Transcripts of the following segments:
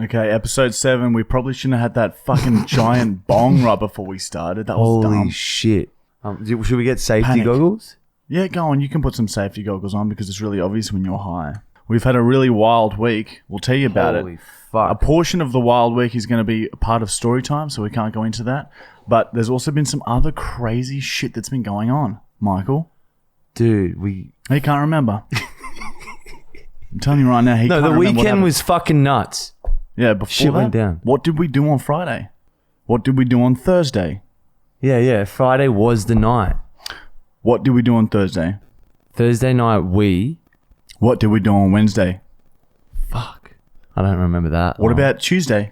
Okay, episode 7. We probably shouldn't have had that fucking giant bong right before we started. That was Holy dumb. shit. Should we get safety Panic. goggles? Yeah, go on. You can put some safety goggles on because it's really obvious when you're high. We've had a really wild week. We'll tell you about Holy it. fuck. A portion of the wild week is going to be a part of story time, so we can't go into that. But there's also been some other crazy shit that's been going on, Michael. Dude, He can't remember. I'm telling you right now, he can't the remember what weekend happened. was fucking nuts. Yeah, before Shit that, went down. What did we do on Friday? What did we do on Thursday? Yeah. Friday was the night. What did we do on Thursday? Thursday night, What did we do on Wednesday? Fuck. I don't remember that. What about Tuesday?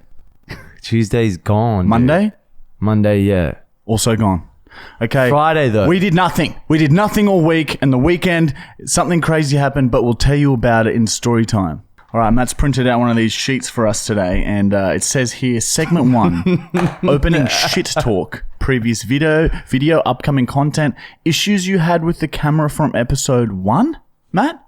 Tuesday's gone. Monday? Dude. Monday, yeah. Also gone. Okay. Friday, though. We did nothing. We did nothing all week, and the weekend, something crazy happened, but we'll tell you about it in story time. All right, Matt's printed out one of these sheets for us today, and it says here, segment 1, opening shit talk, previous video, upcoming content, issues you had with the camera from episode 1? Matt?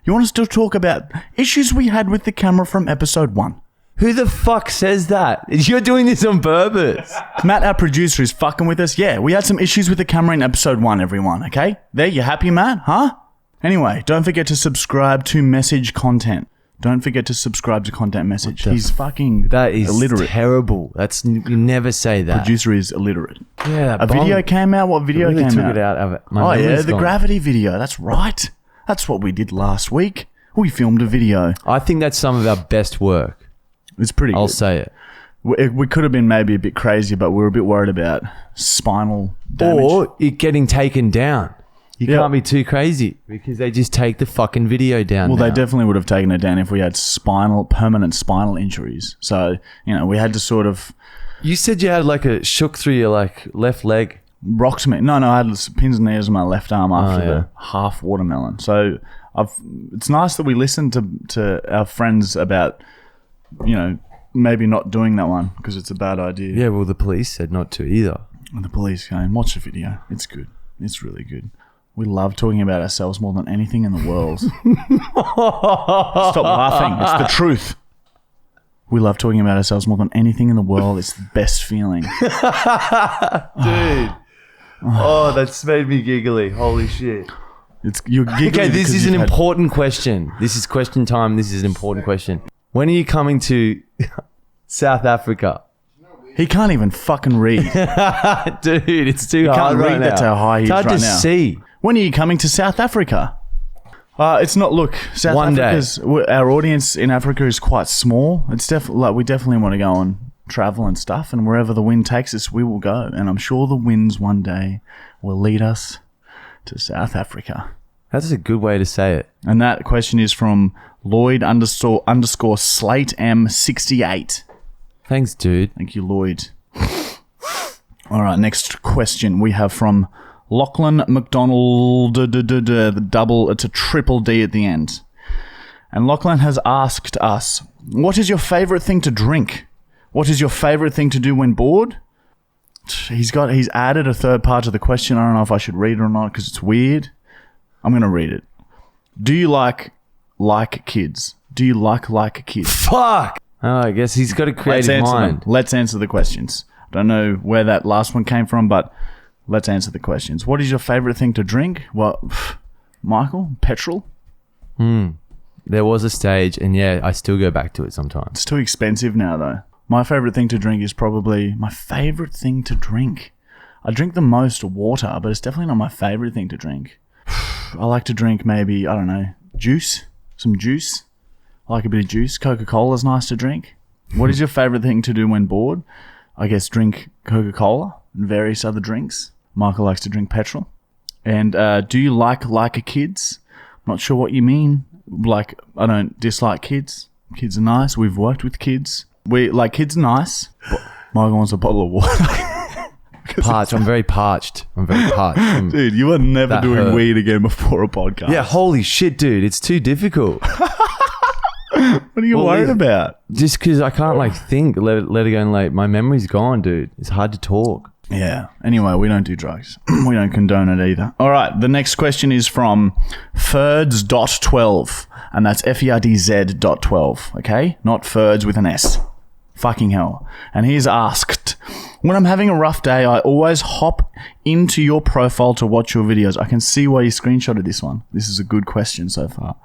You want us to talk about issues we had with the camera from episode 1? Who the fuck says that? You're doing this on purpose. Matt, our producer, is fucking with us. Yeah, we had some issues with the camera in episode 1, everyone, okay? There, you happy, Matt? Huh? Anyway, don't forget to subscribe to message content. Don't forget to subscribe to content message. He's fucking That is illiterate. Terrible. You never say that. Producer is illiterate. Yeah, A video came out. What video really came took out? it out of it. Oh yeah, the gravity video. That's right. That's what we did last week. We filmed a video. I think that's some of our best work. It's pretty I'll good. say it. We could have been maybe a bit crazy, but we were a bit worried about spinal damage. Or it getting taken down. You can't be too crazy because they just take the fucking video down. Well, now. they definitely would have taken it down if we had permanent spinal injuries. So, we had to sort of... You said you had like a shook through your like left leg. Rocks me. No, I had pins and needles in my left arm after yeah. the half watermelon. So, it's nice that we listened to our friends about, maybe not doing that one because it's a bad idea. Yeah, well, the police said not to either. And the police came. Watch the video. It's good. It's really good. We love talking about ourselves more than anything in the world. Stop laughing. It's the truth. We love talking about ourselves more than anything in the world. It's the best feeling. Dude. Oh, that's made me giggly. Holy shit. You're giggling. Okay, this because is an you've had- important question. This is question time. This is an important question. When are you coming to South Africa? He can't even fucking read. Dude, it's too He hard can't right read. now. That's how high he is It's hard right to now. see. When are you coming to South Africa? It's not. Look, South One day. Africa's our audience in Africa is quite small. It's definitely we definitely want to go and travel and stuff, and wherever the wind takes us, we will go. And I'm sure the winds one day will lead us to South Africa. That's a good way to say it. And that question is from Lloyd underscore Slate M68. Thanks, dude. Thank you, Lloyd. All right, next question we have from Lachlan McDonald. The double, it's a triple D at the end. And Lachlan has asked us, what is your favorite thing to drink? What is your favorite thing to do when bored? He's added a third part to the question. I don't know if I should read it or not because it's weird. I'm going to read it. Do you like kids? Do you like kids? Fuck! Oh, I guess he's got a creative mind. Let's answer the questions. Don't know where that last one came from, but let's answer the questions. What is your favorite thing to drink? Well, Michael, petrol? There was a stage, and yeah, I still go back to it sometimes. It's too expensive now, though. My favorite thing to drink is probably my favorite thing to drink. I drink the most water, but it's definitely not my favorite thing to drink. I like to drink maybe, I don't know, juice. Some juice. I like a bit of juice. Coca-Cola's nice to drink. What is your favorite thing to do when bored? I guess drink Coca-Cola and various other drinks. Michael likes to drink petrol. And do you like kids? I'm not sure what you mean. Like, I don't dislike kids. Kids are nice. We've worked with kids. Kids are nice. Michael wants a bottle of water. Parched. I'm very parched. from- Dude, you are never That doing hurt. weed again before a podcast. Yeah, holy shit, dude. It's too difficult. What are you worried about? Just because I can't think, let it go and my memory's gone, dude. It's hard to talk. Yeah. Anyway, we don't do drugs. We don't condone it either. All right. The next question is from Ferds.12. And that's FERDZ.12. Okay? Not Ferds with an S. Fucking hell. And he's asked, when I'm having a rough day, I always hop into your profile to watch your videos. I can see why you screenshotted this one. This is a good question so far.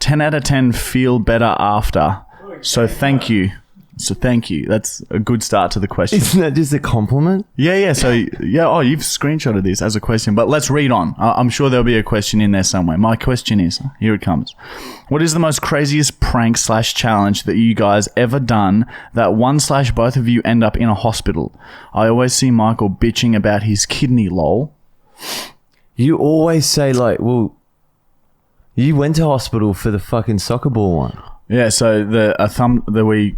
10 out of 10 feel better after. So thank you. That's a good start to the question. Isn't that just a compliment? Yeah. So, oh, you've screenshotted this as a question, but let's read on. I'm sure there'll be a question in there somewhere. My question is, here it comes. What is the most craziest prank/challenge that you guys ever done that one/both of you end up in a hospital? I always see Michael bitching about his kidney, lol. You always say like, well, you went to hospital for the fucking soccer ball one. Yeah, so we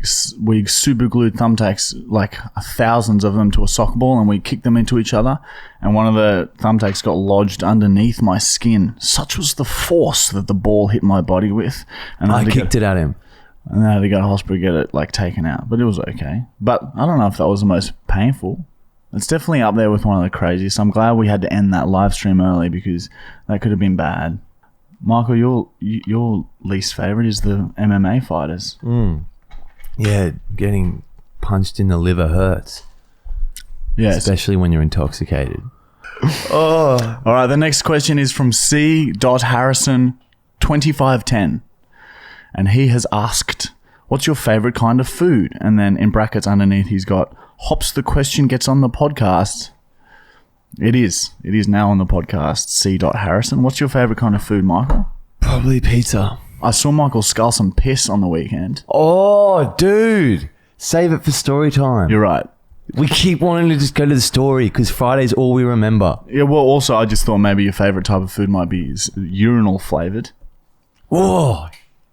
super glued thumbtacks, like thousands of them, to a soccer ball, and we kicked them into each other, and one of the thumbtacks got lodged underneath my skin. Such was the force that the ball hit my body with, and I kicked it at him. And I had to go to hospital to get it like taken out, but it was okay. But I don't know if that was the most painful. It's definitely up there with one of the craziest. I'm glad we had to end that live stream early because that could have been bad. Michael, your least favorite is the MMA fighters. Yeah, getting punched in the liver hurts. Yes. Especially when you're intoxicated. Oh. All right, the next question is from C.Harrison2510. And he has asked, what's your favorite kind of food? And then in brackets underneath, he's got, hops the question gets on the podcast. It is now on the podcast. C.Harrison. What's your favorite kind of food, Michael? Probably pizza. I saw Michael scull some piss on the weekend. Oh, dude. Save it for story time. You're right. We keep wanting to just go to the story because Friday's all we remember. Yeah, well, also, I just thought maybe your favorite type of food might be urinal flavored. Oh,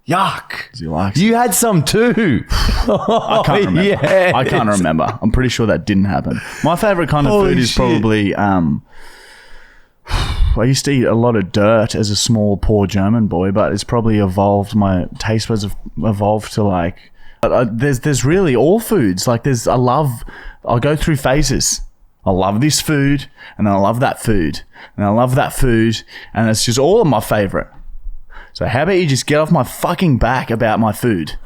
yuck. Do you like You had some too. I can't remember. Yes. I can't remember. I'm pretty sure that didn't happen. My favorite kind of food is probably I used to eat a lot of dirt as a small poor German boy, but it's probably evolved. My taste buds have evolved to like there's really all foods. Like I'll go through phases. I love this food and then I love that food and I love that food, and it's just all of my favorite. So how about you just get off my fucking back about my food?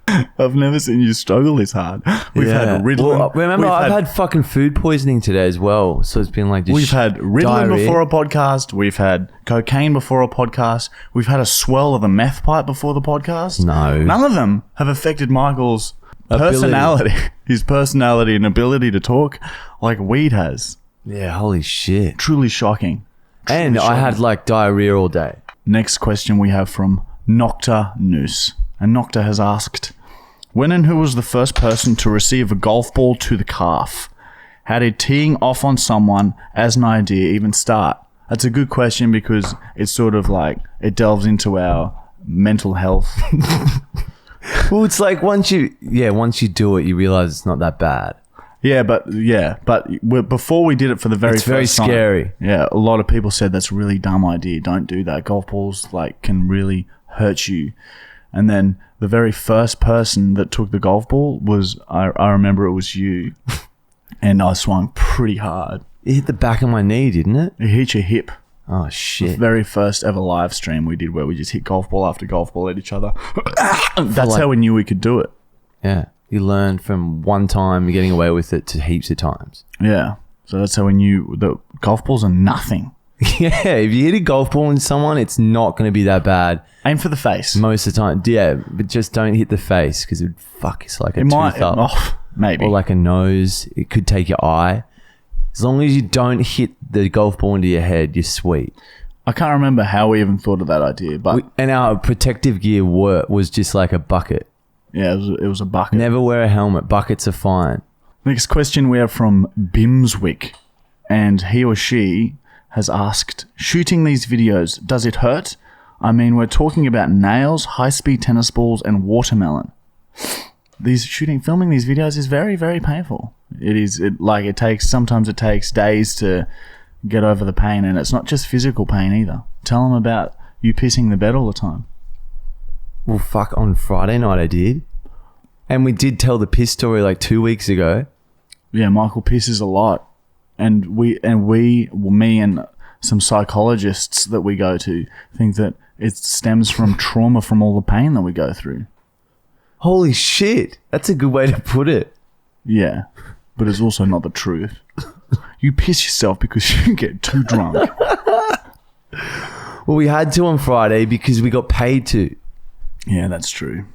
I've never seen you struggle this hard. We've had Ritalin. Well, remember, I've had fucking food poisoning today as well. So it's been like just we've had Ritalin before a podcast. We've had cocaine before a podcast. We've had a swirl of the meth pipe before the podcast. No. None of them have affected Michael's personality. His personality and ability to talk like weed has. Yeah, holy shit. Truly shocking. And I had like diarrhea all day. Next question we have from Nocta Noose. And Nocta has asked, when and who was the first person to receive a golf ball to the calf? How did teeing off on someone as an idea even start? That's a good question because it's sort of like, it delves into our mental health. Well, it's like once you do it, you realize it's not that bad. But before we did it for the very first time. It's very scary. Yeah, a lot of people said that's a really dumb idea. Don't do that. Golf balls can really hurt you. And then the very first person that took the golf ball was, I remember it was you. And I swung pretty hard. It hit the back of my knee, didn't it? It hit your hip. Oh, shit. The very first ever live stream we did where we just hit golf ball after golf ball at each other. That's how we knew we could do it. Yeah. You learn from one time getting away with it to heaps of times. Yeah. So that's how we knew that golf balls are nothing. Yeah. If you hit a golf ball in someone, it's not going to be that bad. Aim for the face. Most of the time. Yeah. But just don't hit the face because it would fuck. It's like a tooth up. Oh, maybe. Or like a nose. It could take your eye. As long as you don't hit the golf ball into your head, you're sweet. I can't remember how we even thought of that idea. But and our protective gear was just like a bucket. Yeah, it was a bucket. Never wear a helmet. Buckets are fine. Next question we have from Bimswick. And he or she has asked, shooting these videos, does it hurt? I mean, we're talking about nails, high-speed tennis balls, and watermelon. Filming these videos is very, very painful. Sometimes it takes days to get over the pain, and it's not just physical pain either. Tell them about you pissing the bed all the time. Well, fuck, on Friday night I did. And we did tell the piss story like 2 weeks ago. Yeah, Michael pisses a lot. And me and some psychologists that we go to think that it stems from trauma from all the pain that we go through. Holy shit. That's a good way to put it. Yeah, but it's also not the truth. You piss yourself because you get too drunk. Well, we had to on Friday because we got paid to. Yeah, that's true.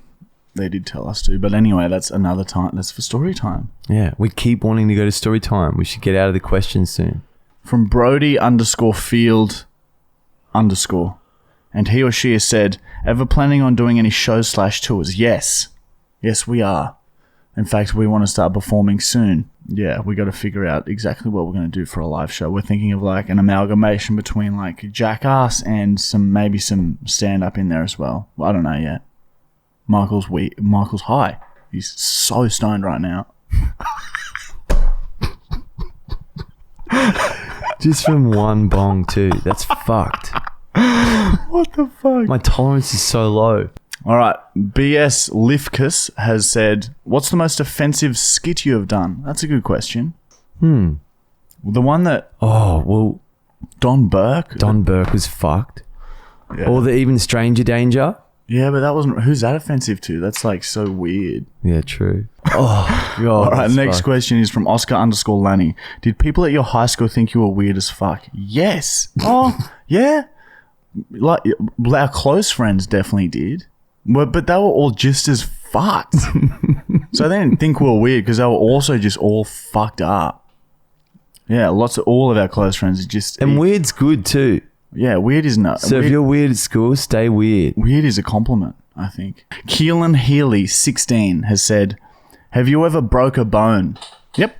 They did tell us to. But anyway, that's another time. That's for story time. Yeah, we keep wanting to go to story time. We should get out of the questions soon. From Brody_Field_. And he or she has said, ever planning on doing any shows/tours? Yes. Yes, we are. In fact, we want to start performing soon. Yeah, we got to figure out exactly what we're going to do for a live show. We're thinking of like an amalgamation between like Jackass and maybe some stand-up in there as well. I don't know yet. Michael's high. He's so stoned right now. Just from one bong too. That's fucked. What the fuck? My tolerance is so low. All right. BS Lifkus has said, what's the most offensive skit you have done? That's a good question. The one that... Oh, well... Don Burke was fucked. Yeah. Or the Even Stranger Danger. Yeah, but that wasn't... Who's that offensive to? That's like so weird. Yeah, true. Oh, God. All right, next question is from Oscar_Lanny. Did people at your high school think you were weird as fuck? Yes. Oh, yeah. Like, our close friends definitely did. But they were all just as fucked. So they didn't think we were weird because they were also just all fucked up. Yeah, all of our close friends are just... And weird's good too. Yeah, weird is not... So if you're weird at school, stay weird. Weird is a compliment, I think. Keelan Healy, 16, has said, have you ever broke a bone? Yep.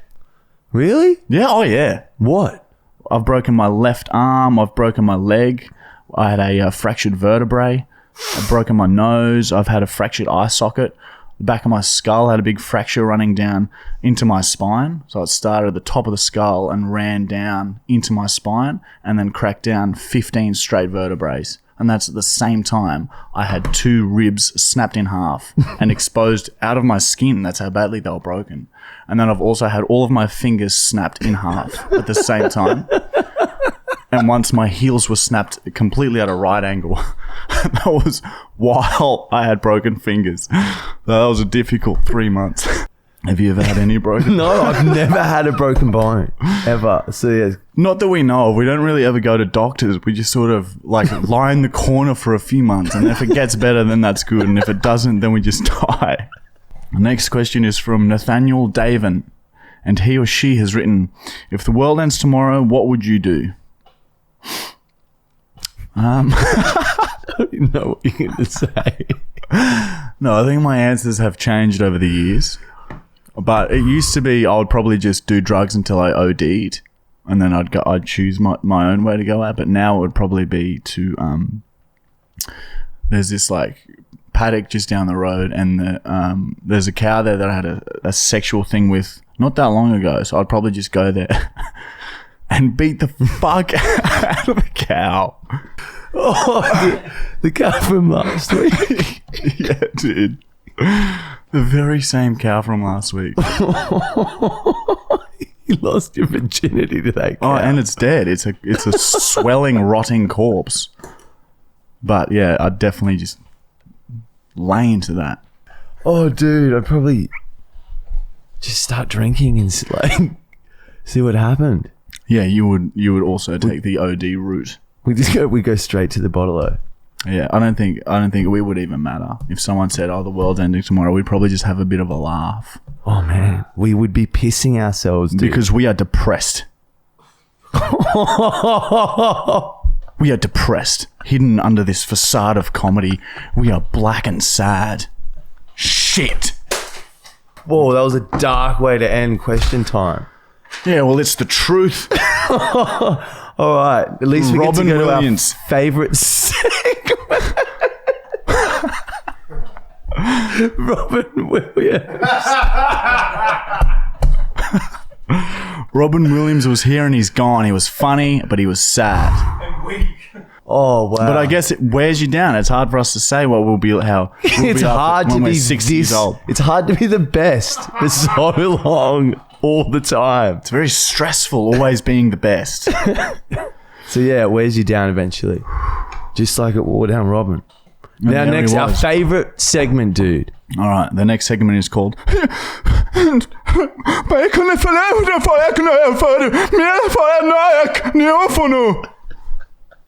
Really? Yeah, oh yeah. What? I've broken my left arm. I've broken my leg. I had a fractured vertebrae. I've broken my nose. I've had a fractured eye socket. The back of my skull had a big fracture running down into my spine. So it started at the top of the skull and ran down into my spine and then cracked down 15 straight vertebrae. And that's at the same time I had 2 ribs snapped in half and exposed out of my skin. That's how badly they were broken. And then I've also had all of my fingers snapped in half at the same time. And once my heels were snapped completely at a right angle. That was while I had broken fingers. That was a difficult 3 months. Have you ever had any broken? No, I've never had a broken bone. Ever. So yeah. Not that we know of. We don't really ever go to doctors. We just sort of like lie in the corner for a few months. And if it gets better, then that's good. And if it doesn't, then we just die. The next question is from Nathaniel Davin. And he or she has written, if the world ends tomorrow, what would you do? I don't even know what you're going to say. No, I think my answers have changed over the years. But it used to be I would probably just do drugs until I OD'd. And then I'd choose my own way to go out. But now it would probably be to... there's this like paddock just down the road. And there's a cow there that I had a sexual thing with not that long ago. So I'd probably just go there... and beat the fuck out of the cow. Oh, the cow from last week. Yeah, dude. The very same cow from last week. You lost your virginity to that cow. Oh, and it's dead. It's a swelling, rotting corpse. But yeah, I'd definitely just lay into that. Oh, dude, I'd probably just start drinking and like see what happened. Yeah, you would also take the OD route. We go straight to the bottle-o. Yeah, I don't think it would even matter if someone said, "Oh, the world's ending tomorrow." We'd probably just have a bit of a laugh. Oh man, we would be pissing ourselves, dude. Because we are depressed. We are depressed, hidden under this facade of comedy. We are black and sad. Shit. Whoa, that was a dark way to end question time. Yeah, well, it's the truth. All right, at least we Robin get to go Williams. to our favourite segment. Robin Williams. Robin Williams was here and he's gone. He was funny, but he was sad. And weak. Oh wow! But I guess it wears you down. It's hard for us to say what we'll be, how we'll It's be hard to when we're be 60 years old. It's hard to be the best for so long. all the time. It's very stressful always being the best. So yeah, it wears you down eventually. Just like it wore down Robin. Now there next, he our was. favourite segment, dude. All right, the next segment is called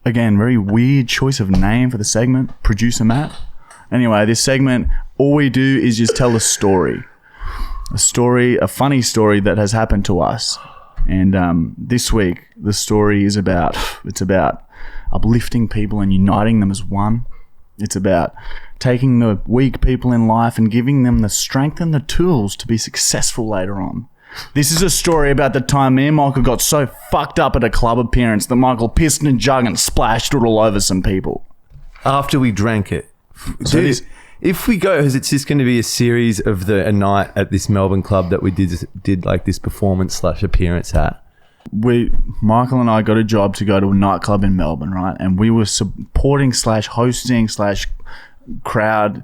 Again, very weird choice of name for the segment. Producer Matt. Anyway, this segment, all we do is just tell a story. A funny story that has happened to us. And this week, the story is about uplifting people and uniting them as one. It's about taking the weak people in life and giving them the strength and the tools to be successful later on. This is a story about the time me and Michael got so fucked up at a club appearance that Michael pissed in a jug and splashed it all over some people. After we drank it. So Dude, if we go, is it just going to be a series of a night at this Melbourne club that we did like this performance / appearance at? Michael and I got a job to go to a nightclub in Melbourne, right? And we were supporting / hosting / crowd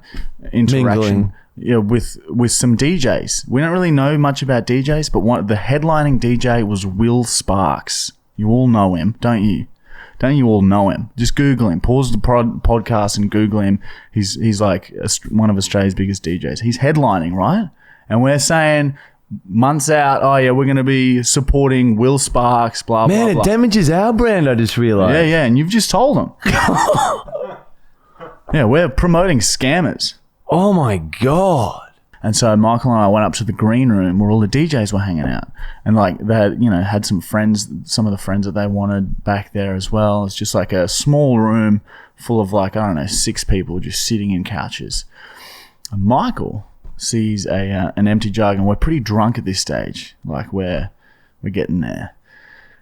interaction. Mingling. With some DJs. We don't really know much about DJs, but the headlining DJ was Will Sparks. You all know him, don't you? Don't you all know him? Just Google him. Pause the podcast and Google him. He's like one of Australia's biggest DJs. He's headlining, right? And we're saying months out, oh yeah, we're going to be supporting Will Sparks, blah, blah, blah. Man, it damages our brand, I just realised. Yeah, and you've just told him. Yeah, we're promoting scammers. Oh my God. And so Michael and I went up to the green room where all the DJs were hanging out. And like they had some friends, some of the friends that they wanted back there as well. It's just like a small room full of 6 people just sitting in couches. And Michael sees an empty jug, and we're pretty drunk at this stage. Like we're getting there.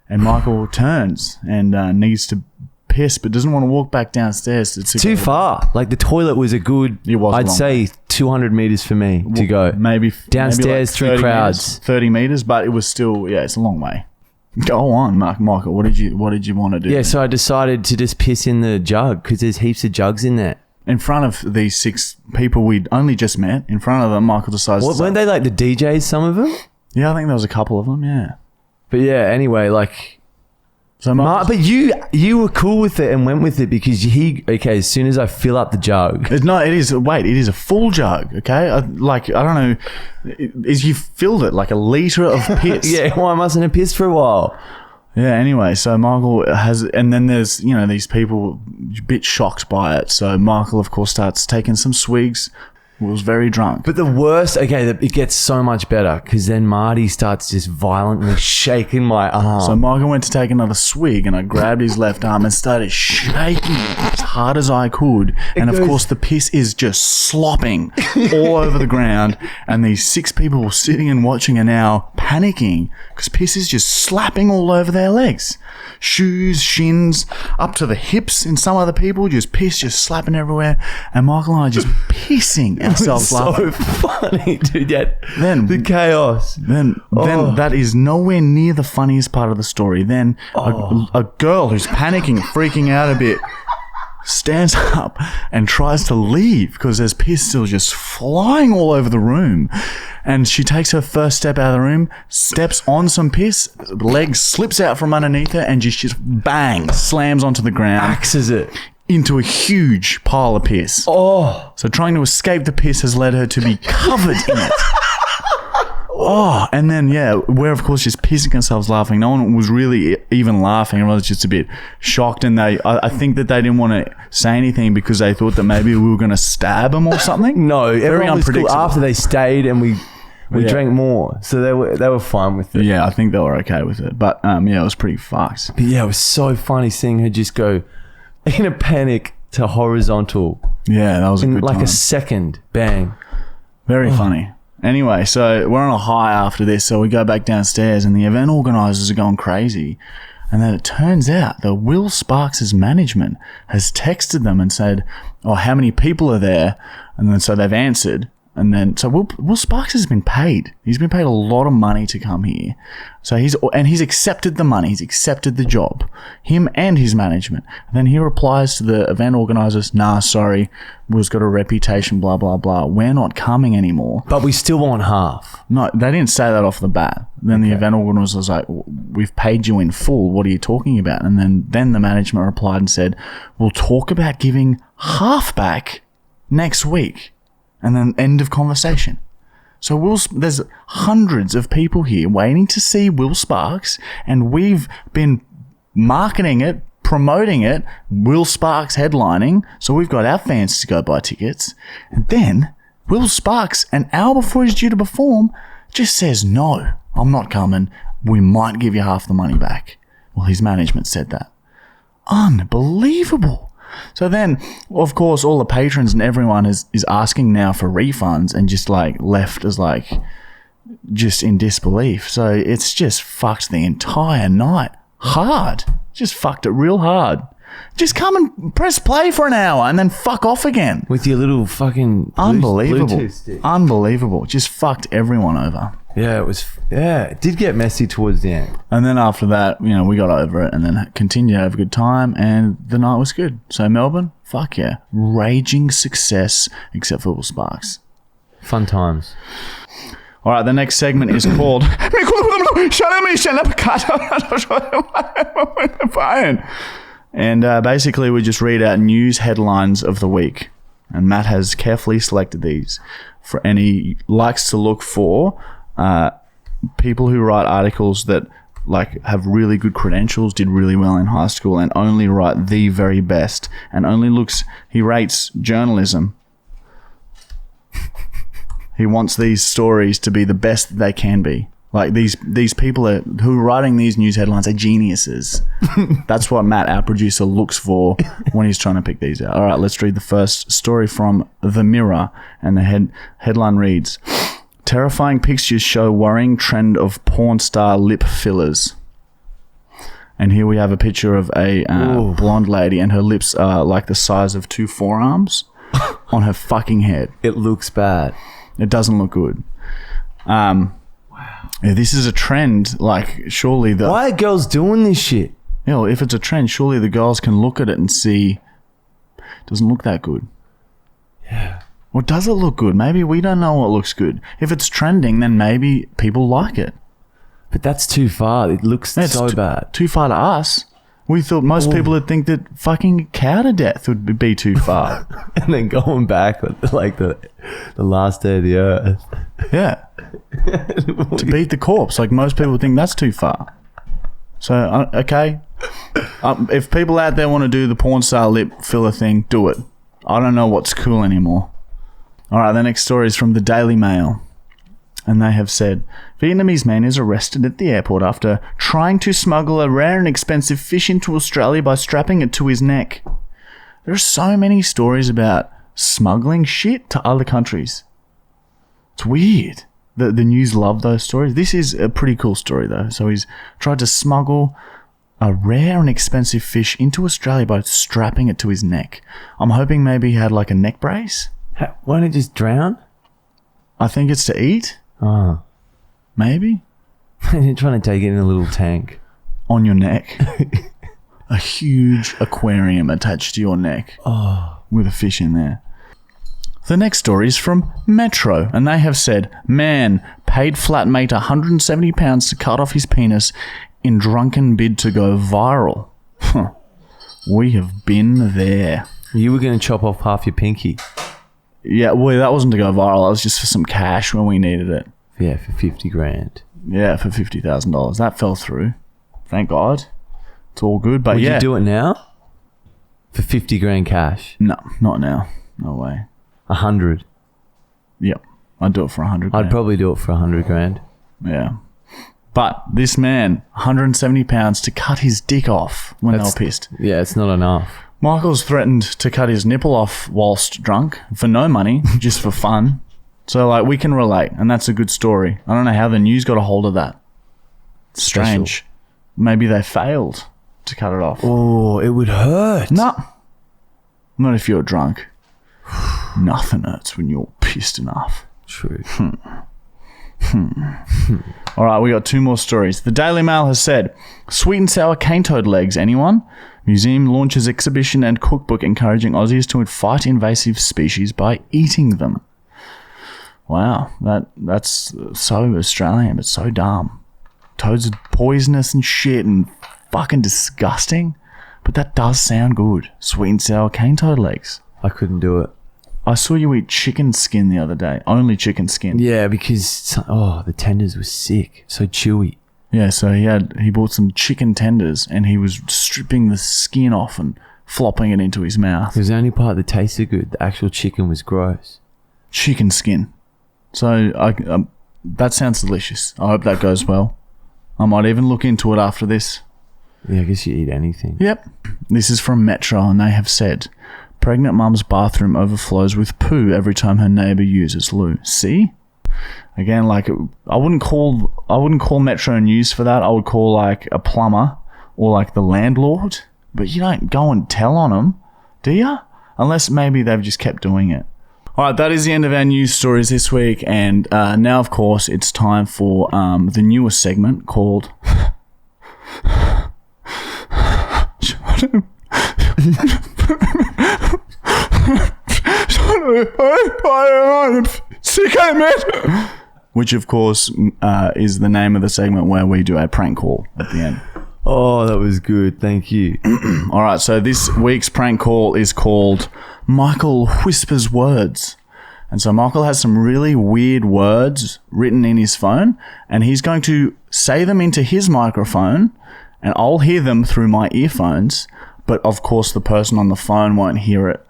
And Michael turns and needs to piss, but doesn't want to walk back downstairs. It's too far. Like the toilet was a good, I'd say 200 meters for me to go. Maybe downstairs through crowds. 30 meters, but it was still, it's a long way. Go on, Michael. What did you want to do? Yeah, so I decided to just piss in the jug because there's heaps of jugs in there. In front of these 6 people we'd only just met, in front of them, Michael decides weren't they like the DJs, some of them? Yeah, I think there was a couple of them, yeah. But yeah, anyway, like... So but you were cool with it and went with it because as soon as I fill up the jug... It is a full jug, okay? I don't know, you filled it like a litre of piss. Yeah, well, I mustn't have pissed for a while. Yeah, anyway, so Michael has... And then there's, these people a bit shocked by it. So Michael, of course, starts taking some swigs. Was very drunk. But the worst, it gets so much better because then Marty starts just violently shaking my arm. So Michael went to take another swig and I grabbed his left arm and started shaking it as hard as I could. And of course the piss is just slopping all over the ground, and these 6 people sitting and watching are now panicking because piss is just slapping all over their legs. Shoes, shins, up to the hips in some other people, just piss just slapping everywhere. And Michael and I just pissing ourselves laughing. So funny, dude. Yeah. Then the chaos. Then that is nowhere near the funniest part of the story. Then a girl who's panicking, freaking out a bit, stands up and tries to leave because there's piss still just flying all over the room. And she takes her first step out of the room, steps on some piss, the leg slips out from underneath her, and just bang, slams onto the ground. Axes it. Into a huge pile of piss. Oh. So trying to escape the piss has led her to be covered in it. Oh, and then, we're of course just pissing ourselves laughing. No one was really even laughing. Everyone was just a bit shocked, and I think that they didn't want to say anything because they thought that maybe we were going to stab them or something. No, everyone was cool after they stayed and we drank more. So they were fine with it. Yeah, I think they were okay with it. But it was pretty fucked. But yeah, it was so funny seeing her just go in a panic to horizontal. Yeah, that was a good time. A second. Bang. Very funny. Anyway, so we're on a high after this, so we go back downstairs and the event organisers are going crazy. And then it turns out that Will Sparks' management has texted them and said, how many people are there? And then so they've answered. And then, so Will Sparks has been paid. He's been paid a lot of money to come here. So he's accepted the money. He's accepted the job. Him and his management. And then he replies to the event organisers, nah, sorry, Will's got a reputation, blah, blah, blah. We're not coming anymore. But we still want half. No, they didn't say that off the bat. Then the event organizer was like, we've paid you in full. What are you talking about? And then the management replied and said, we'll talk about giving half back next week. And then end of conversation. So there's hundreds of people here waiting to see Will Sparks, and we've been marketing it, promoting it, Will Sparks headlining, so we've got our fans to go buy tickets. And then Will Sparks, an hour before he's due to perform, just says, no, I'm not coming. We might give you half the money back. Well, his management said that. Unbelievable. So then, of course, all the patrons and everyone is asking now for refunds and just like left as like just in disbelief. So it's just fucked the entire night. Hard. Just fucked it real hard. Just come and press play for an hour and then fuck off again. With your little fucking unbelievable. Bluetooth stick. Unbelievable. Just fucked everyone over. Yeah, it did get messy towards the end. And then after that, we got over it and then continued to have a good time and the night was good. So Melbourne, fuck yeah. Raging success, except for Will Sparks. Fun times. All right, the next segment is called and basically we just read out news headlines of the week. And Matt has carefully selected these and he likes to look for people who write articles that like have really good credentials, did really well in high school, and only write the very best, and he rates journalism. He wants these stories to be the best that they can be. Like these people who are writing these news headlines are geniuses. That's what Matt, our producer, looks for when he's trying to pick these out. All right, let's read the first story from The Mirror, and the headline reads, terrifying pictures show worrying trend of porn star lip fillers. And here we have a picture of a blonde lady, and her lips are like the size of 2 forearms on her fucking head. It looks bad. It doesn't look good. Wow. Yeah, this is a trend. Like, surely why are girls doing this shit? If it's a trend, surely the girls can look at it and see it doesn't look that good. Yeah. Or does it look good? Maybe we don't know what looks good. If it's trending, then maybe people like it. But that's too far. It looks so bad. Too far to us. We thought most people would think that fucking cow to death would be too far. And then going back like the last day of the earth. Yeah. To beat the corpse. Like most people think that's too far. So, okay. If people out there want to do the porn star lip filler thing, do it. I don't know what's cool anymore. All right, the next story is from the Daily Mail. And they have said, Vietnamese man is arrested at the airport after trying to smuggle a rare and expensive fish into Australia by strapping it to his neck. There are so many stories about smuggling shit to other countries. It's weird. The news love those stories. This is a pretty cool story, though. So he's tried to smuggle a rare and expensive fish into Australia by strapping it to his neck. I'm hoping maybe he had like a neck brace. Why don't it just drown? I think it's to eat. Oh. Maybe? You're trying to take it in a little tank. On your neck. A huge aquarium attached to your neck. Oh. With a fish in there. The next story is from Metro, and they have said, man paid flatmate £170 to cut off his penis in drunken bid to go viral. We have been there. You were going to chop off half your pinky. Yeah, well, that wasn't to go viral. That was just for some cash when we needed it. Yeah, for 50 grand. Yeah, for $50,000. That fell through. Thank God. It's all good, but Would yeah. you do it now? For 50 grand cash? No, not now. No way. 100? Yep. I'd do it for 100 grand. I'd probably do it for 100 grand. Yeah. But this man, £170 to cut his dick off when they were pissed. Yeah, it's not enough. Michael's threatened to cut his nipple off whilst drunk for no money, just for fun. So, like, we can relate, and that's a good story. I don't know how the news got a hold of that. It's strange. Special. Maybe they failed to cut it off. Oh, it would hurt. No. Not if you're drunk. Nothing hurts when you're pissed enough. True. All right, we got 2 more stories. The Daily Mail has said, sweet and sour cane toad legs, anyone? Museum launches exhibition and cookbook encouraging Aussies to fight invasive species by eating them. Wow, that's so Australian, but so dumb. Toads are poisonous and shit and fucking disgusting. But that does sound good. Sweet and sour cane toad legs. I couldn't do it. I saw you eat chicken skin the other day. Only chicken skin. Yeah, because the tenders were sick, so chewy. Yeah, so he bought some chicken tenders and he was stripping the skin off and flopping it into his mouth. It was the only part that tasted good. The actual chicken was gross. Chicken skin. So that sounds delicious. I hope that goes well. I might even look into it after this. Yeah, I guess you eat anything. Yep. This is from Metro and they have said, pregnant mum's bathroom overflows with poo every time her neighbour uses loo. See? Again, like I wouldn't call Metro News for that. I would call like a plumber or like the landlord. But you don't go and tell on them, do you? Unless maybe they've just kept doing it. All right, that is the end of our news stories this week. And now, of course, it's time for the newest segment called... Which, of course, is the name of the segment where we do a prank call at the end. Oh, that was good. Thank you. All right, so this week's prank call is called Michael Whispers Words. And so Michael has some really weird words written in his phone, and he's going to say them into his microphone, and I'll hear them through my earphones, but of course the person on the phone won't hear it.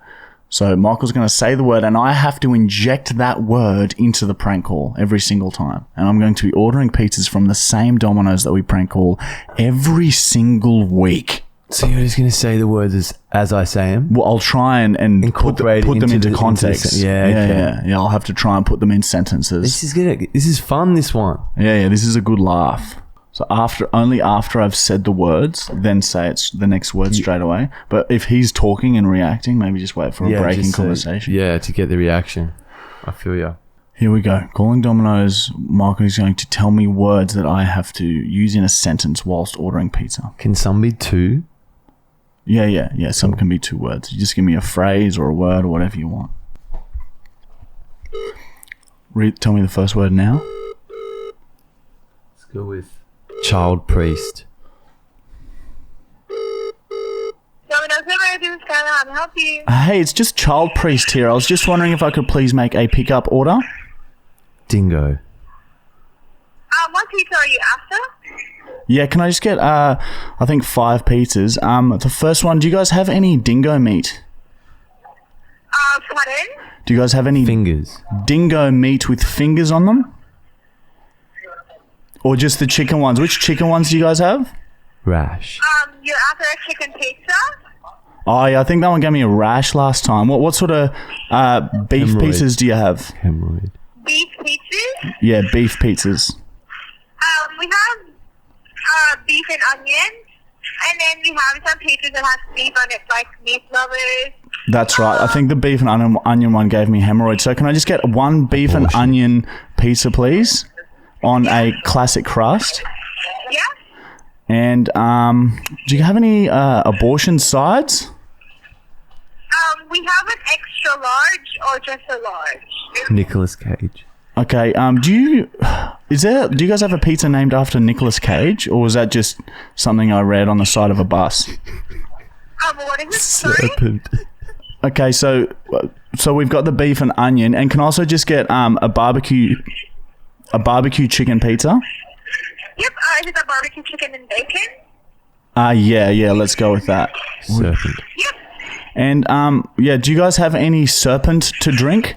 So Michael's going to say the word, and I have to inject that word into the prank call every single time. And I'm going to be ordering pizzas from the same Domino's that we prank call every single week. So you're just going to say the words as I say them? Well, I'll try and put them into context. Yeah, I'll have to try and put them in sentences. This is fun, this one. Yeah, this is a good laugh. So only after I've said the words, then say the next word straight away. But if he's talking and reacting, maybe just wait for a break in conversation. To get the reaction. I feel ya. Here we go. Calling Domino's, Michael is going to tell me words that I have to use in a sentence whilst ordering pizza. Can some be two? Yeah. Some can be two words. You just give me a phrase or a word or whatever you want. Tell me the first word now. Let's go with child priest. Domino's, this is Skylar. How may I help you? Hey, it's just child priest here. I was just wondering if I could please make a pickup order. Dingo. What pizza are you after? Yeah, can I just get, I think 5 pizzas. The first one, do you guys have any dingo meat? Pardon? Do you guys have any Fingers. dingo meat with fingers on them? Or just the chicken ones? Which chicken ones do you guys have? Rash. You're after a chicken pizza? Oh, yeah, I think that one gave me a rash last time. What sort of beef Hemorrhoid. pizzas do you have? Hemorrhoid. Beef pizzas? Yeah, beef pizzas. We have beef and onion. And then we have some pizzas that has beef on it, like meat lovers. That's right. I think the beef and onion one gave me hemorrhoids. So can I just get one beef and onion pizza, please? On a classic crust. Yeah? And do you have any abortion sides? We have an extra large or just a large. Nicolas Cage. Okay. Do you guys have a pizza named after Nicolas Cage, or was that just something I read on the side of a bus? What is it? Sorry? Serpent. Okay, so we've got the beef and onion, and can I also just get a barbecue chicken pizza? Yep. Is it a barbecue chicken and bacon? Yeah. Let's go with that. Serpent. Yep. And do you guys have any serpent to drink?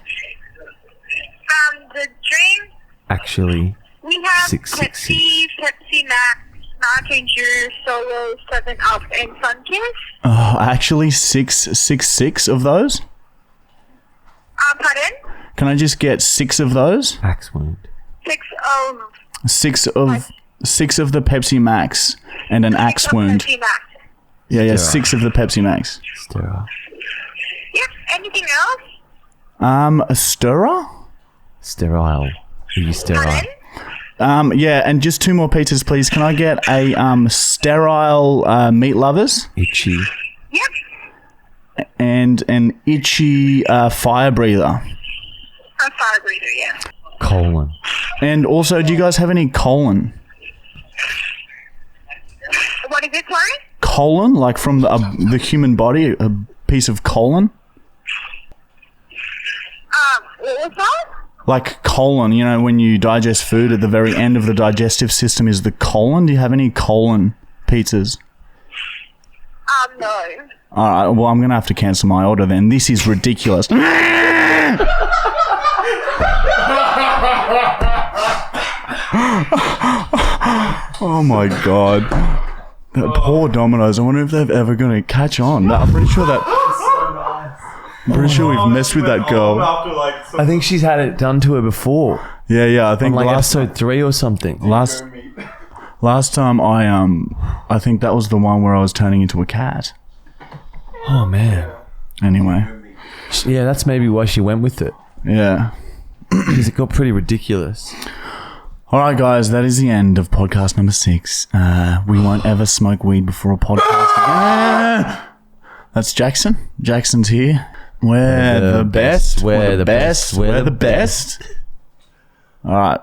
The drink. Actually, We have 666. Pepsi Max, Mountain Dew, Solo, 7-Up, and Sunkist. Oh, actually, 666 of those. Pardon? Can I just get 6 of those? axe wound. 6 6 of the Pepsi Max and an axe wound. Pepsi Max. Yeah, Sterile. 6 of the Pepsi Max. Sterile. Yep. Anything else? A stirrer? Sterile. Are you sterile? Pardon? Yeah, and just 2 more pizzas, please. Can I get a sterile meat lovers Itchy. Yep. and an itchy fire breather? A fire breather. freezer, yeah. Colon. And also, do you guys have any colon? What is it, sorry? Colon, like from the human body, a piece of colon? What was that? Like colon, you know, when you digest food, at the very end of the digestive system is the colon. Do you have any colon pizzas? No. All right, well, I'm going to have to cancel my order then. This is ridiculous. Oh my God. That poor Domino's. I wonder if they're ever going to catch on. I'm pretty sure we've messed with that girl. I think she's had it done to her before. Yeah. I think On like last episode 3 or something. Last time I think that was the one where I was turning into a cat. Oh, man. Anyway. Yeah, that's maybe why she went with it. Yeah. Because it got pretty ridiculous. All right, guys, that is the end of podcast number 6. We won't ever smoke weed before a podcast again. That's Jackson. Jackson's here. We're the best. We're the best. We're the best. All right.